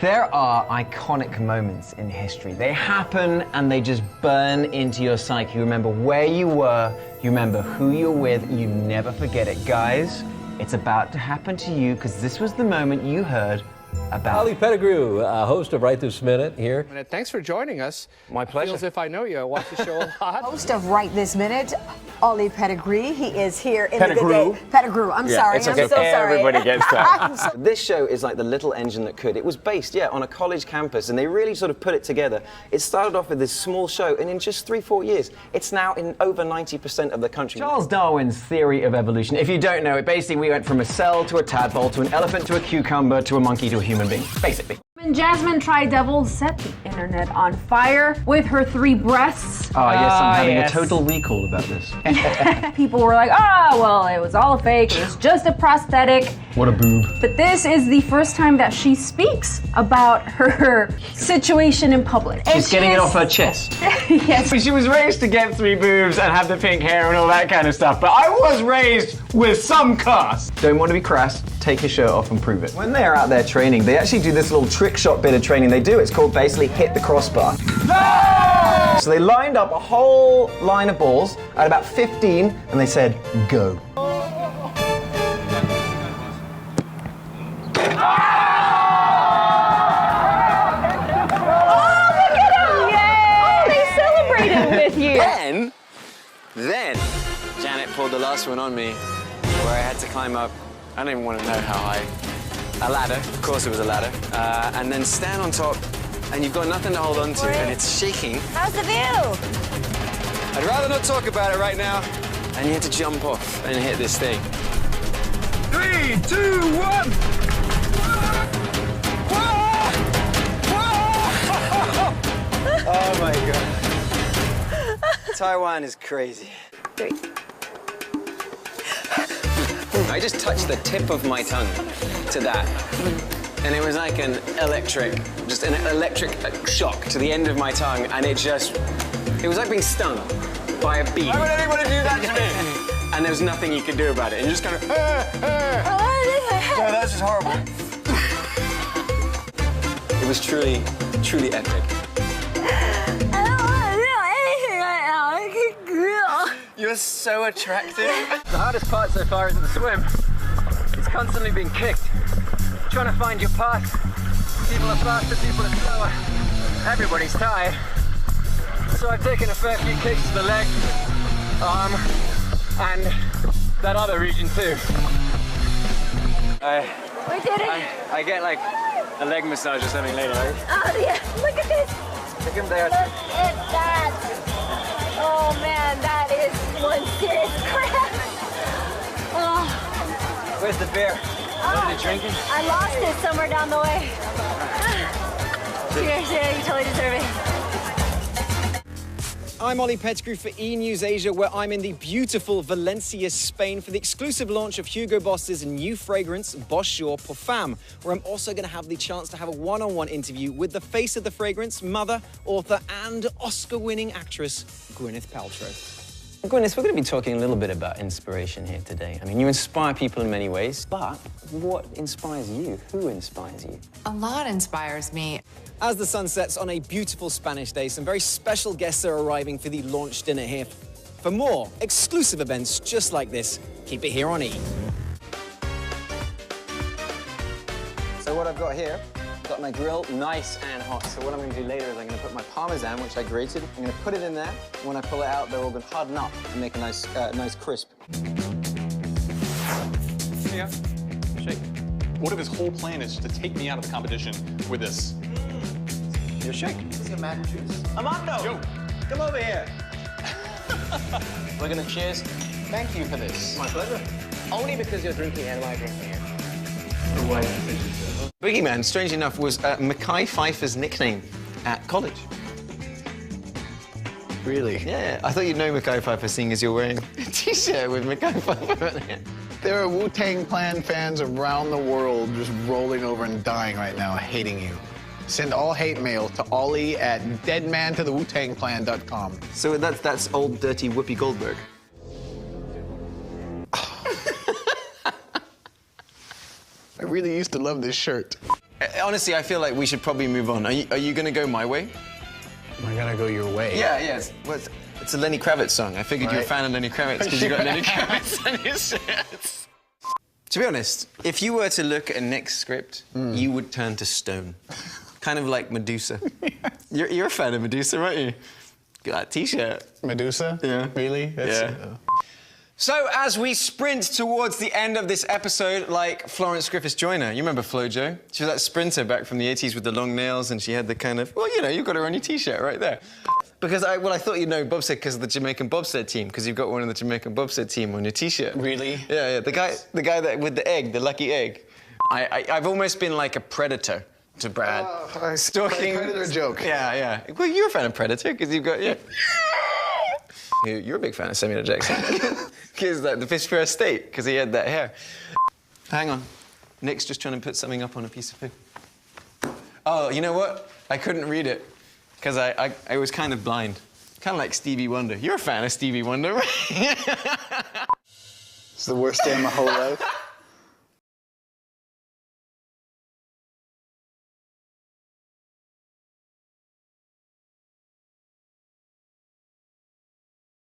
There are iconic moments in history. They happen and they just burn into your psyche. You remember where you were, you remember who you're with, you never forget it. Guys, it's about to happen to you because this was the moment you heard about. Oli Pettigrew, host of Right This Minute here. Thanks for joining us. My pleasure. Feels as if I know you. I watch the show a lot. Host of Right This Minute, Oli Pettigrew. He is here in Pettigrew? the Pettigrew. I'm sorry. It's okay. I'm so sorry. Everybody gets that. This show is like the little engine that could. It was based, on a college campus, and they really sort of put it together. It started off with this small show, and in just 3-4 years, it's now in over 90% of the country. Charles Darwin's theory of evolution. If you don't know it, basically we went from a cell to a tadpole to an elephant to a cucumber to a monkey to a human being, basically. When Jasmine Tri-Devil set the internet on fire with her 3 breasts. Oh, yes, I'm having a total recall about this. People were like, well, it was all a fake. It was just a prosthetic. What a boob. But this is the first time that she speaks about her situation in public. She's getting it off her chest. Yes. She was raised to get 3 boobs and have the pink hair and all that kind of stuff, but I was raised with some class. Don't want to be crass, take your shirt off and prove it. When they're out there training, they actually do this little trick shot bit of training they do. It's called basically hit the crossbar. No! So they lined up a whole line of balls at about 15 and they said, go. Then, Janet pulled the last one on me, where I had to climb up, I don't even want to know how high, a ladder, of course it was a ladder, and then stand on top, and you've got nothing to hold on to, and it's shaking. How's the view? I'd rather not talk about it right now, and you had to jump off and hit this thing. 3, 2, 1! Oh my God. Taiwan is crazy. 3. I just touched the tip of my tongue to that. And it was like an electric shock to the end of my tongue. And it was like being stung by a bee. Why would anybody do that to me? And there was nothing you could do about it. And you just kind of, No, that's just horrible. It was truly, truly epic. You're so attractive. The hardest part so far isn't the swim. It's constantly being kicked. Trying to find your path. People are faster, people are slower. Everybody's tired. So I've taken a fair few kicks to the leg, arm, and that other region too. We did it. I get like a leg massage or something later, right? Oh, yeah. Look at this. Look him there. Look at that. Oh, man, that is one serious crap. Oh. Where's the beer? What are you drinking? I lost it somewhere down the way. Cheers, yeah, you totally deserve it. I'm Oli Pettigrew for E! News Asia, where I'm in the beautiful Valencia, Spain, for the exclusive launch of Hugo Boss's new fragrance, Boss Your Parfum, where I'm also going to have the chance to have a one-on-one interview with the face of the fragrance, mother, author, and Oscar-winning actress, Gwyneth Paltrow. Gwyneth, we're going to be talking a little bit about inspiration here today. I mean, you inspire people in many ways, but what inspires you? Who inspires you? A lot inspires me. As the sun sets on a beautiful Spanish day, some very special guests are arriving for the launch dinner here. For more exclusive events just like this, keep it here on E! So what I've got here, I've got my grill nice and hot. So what I'm going to do later is I'm going to put my Parmesan, which I grated, I'm going to put it in there. When I pull it out, they're all going to harden up and make a nice crisp. Yeah. Shake. What if his whole plan is to take me out of the competition with this? Your shake. Let's get mac and cheese. Armando! Yo. Come over here. We're going to cheers. Thank you for this. My pleasure. Only because you're drinking and I'm drinking it. Boogeyman, strangely enough, was Mekhi Phifer's nickname at college. Really? Yeah, I thought you'd know Mekhi Phifer, seeing as you're wearing a T-shirt with Mekhi Phifer on it. There are Wu-Tang Clan fans around the world just rolling over and dying right now, hating you. Send all hate mail to Oli at deadmantothewutangclan.com. So that's old dirty Whoopi Goldberg. I really used to love this shirt. Honestly, I feel like we should probably move on. Are you going to go my way? Am I gonna go your way? Yeah. It's a Lenny Kravitz song. I figured you're a fan of Lenny Kravitz because you got Lenny Kravitz on your shirts. To be honest, if you were to look at Nick's script, you would turn to stone. Kind of like Medusa. You're a fan of Medusa, aren't you? Got that T-shirt. Medusa? Yeah. Really? Yeah. So as we sprint towards the end of this episode, like Florence Griffiths Joyner, you remember Flojo? She was that sprinter back from the 80s with the long nails, and she had the kind of, well, you know, you've got her on your T-shirt right there. Because I thought you'd know bobsled because of the Jamaican bobsled team, because you've got one of the Jamaican bobsled team on your T-shirt. Really? Yeah. The guy that with the egg, the lucky egg. I've almost been like a predator to Brad. Stalking. Predator joke. Yeah. Well, you're a fan of Predator because you've got You're a big fan of Samuel L. Jackson. Because like the Fishburne Estate, because he had that hair. Hang on. Nick's just trying to put something up on a piece of paper. Oh, you know what? I couldn't read it because I was kind of blind. Kind of like Stevie Wonder. You're a fan of Stevie Wonder, right? It's the worst day of my whole life.